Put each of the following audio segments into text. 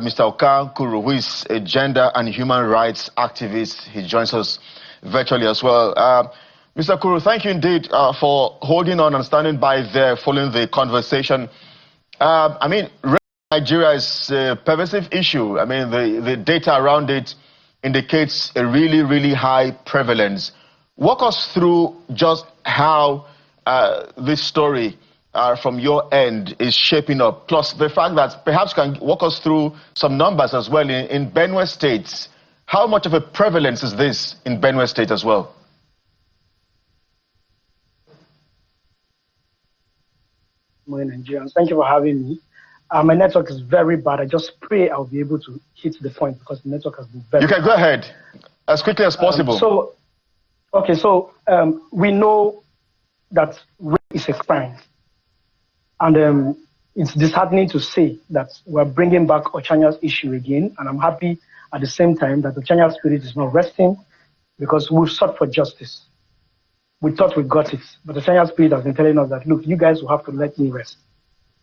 Mr. Okankuru, who is a gender and human rights activist. He joins us virtually as well. Mr. Kuru, thank you indeed for holding on and standing by there following the conversation. I mean, Nigeria is a pervasive issue. I mean, the data around it indicates a really, really high prevalence. Walk us through just how this story from your end is shaping up, plus the fact that perhaps you can walk us through some numbers as well in Benue State. How much of a prevalence is this in Benue State as well? Morning, Nigerians. Thank you for having me. My network is very bad. I just pray I'll be able to hit the point because the network has been very bad. You can go ahead as quickly as possible. We know that rape is expiring. And it's disheartening to say that we're bringing back Ochanya's issue again. And I'm happy at the same time that Ochanya's spirit is not resting because we've sought for justice. We thought we got it. But Ochanya's spirit has been telling us that, look, you guys will have to let me rest.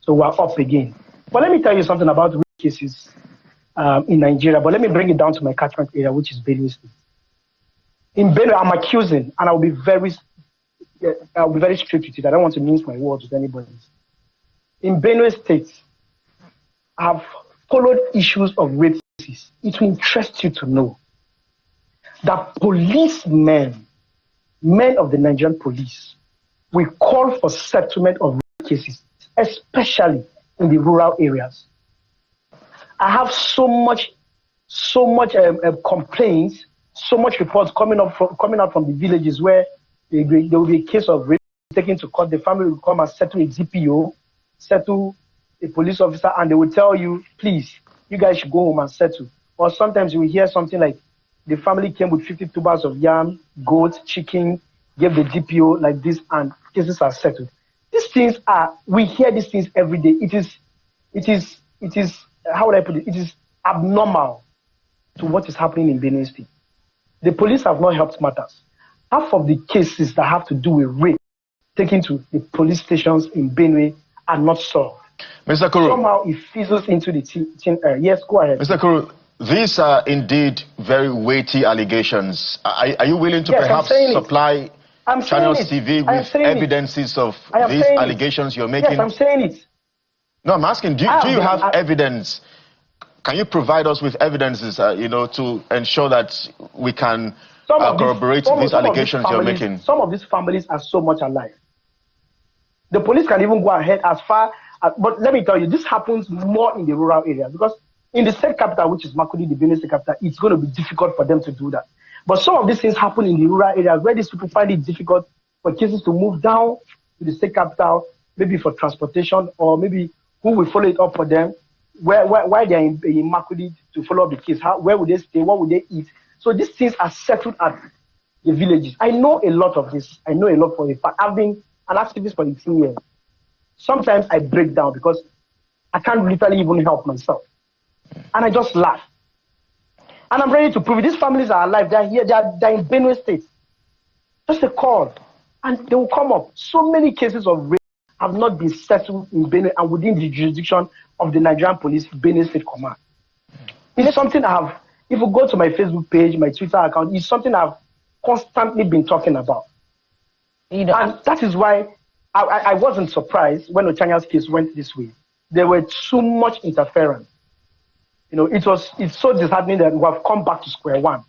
So we're up again. But let me tell you something about rape cases in Nigeria. But let me bring it down to my catchment area, which is Benue State. In Benue, I'm accusing, and I'll be very strict with it. I don't want to mince my words with anybody. In Benue State, I've followed issues of rape cases. It will interest you to know that policemen, men of the Nigerian police, will call for settlement of rape cases, especially in the rural areas. I have so much complaints, so much reports coming out from the villages where there will be a case of rape taken to court. The family will come and settle a DPO, settle a police officer, and they will tell you, please, you guys should go home and settle. Or sometimes you will hear something like the family came with 50 tubers of yam, goat, chicken, gave the DPO like this, and cases are settled. These things we hear these things every day. It is, how would I put it? It is abnormal to what is happening in Benue State. The police have not helped matters. Half of the cases that have to do with rape taken to the police stations in Benue are not solved. Mr. Kuru, somehow it fizzles into the thin air. Yes, go ahead. Mr. Kuru, these are indeed very weighty allegations. Are you willing to perhaps supply Channels TV with evidences of these allegations you're making? Yes, I'm saying it. No, I'm asking, do you have evidence? Can you provide us with evidences, to ensure that we can corroborate these allegations you're making? Some of these families are so much alive. The police can even go ahead as far as, but let me tell you, this happens more in the rural areas because in the state capital, which is Makurdi, the Benue State capital, it's going to be difficult for them to do that. But some of these things happen in the rural areas where these people find it difficult for cases to move down to the state capital, maybe for transportation, or maybe who will follow it up for them, why they're in Makurdi to follow up the case, where would they stay, what would they eat. So these things are settled at the villages. I know a lot of this. I know a lot for a fact. I've been an activist for 18 years. Sometimes I break down because I can't literally even help myself. And I just laugh. And I'm ready to prove it. These families are alive. They're here. They're in Benue State. Just a call. And they will come up. So many cases of rape have not been settled in Benue and within the jurisdiction of the Nigerian Police Benue State Command. It's something if you go to my Facebook page, my Twitter account, it's something I've constantly been talking about. And that is why I wasn't surprised when Ochanya's case went this way. There were too much interference. It's so disheartening that we have come back to square one.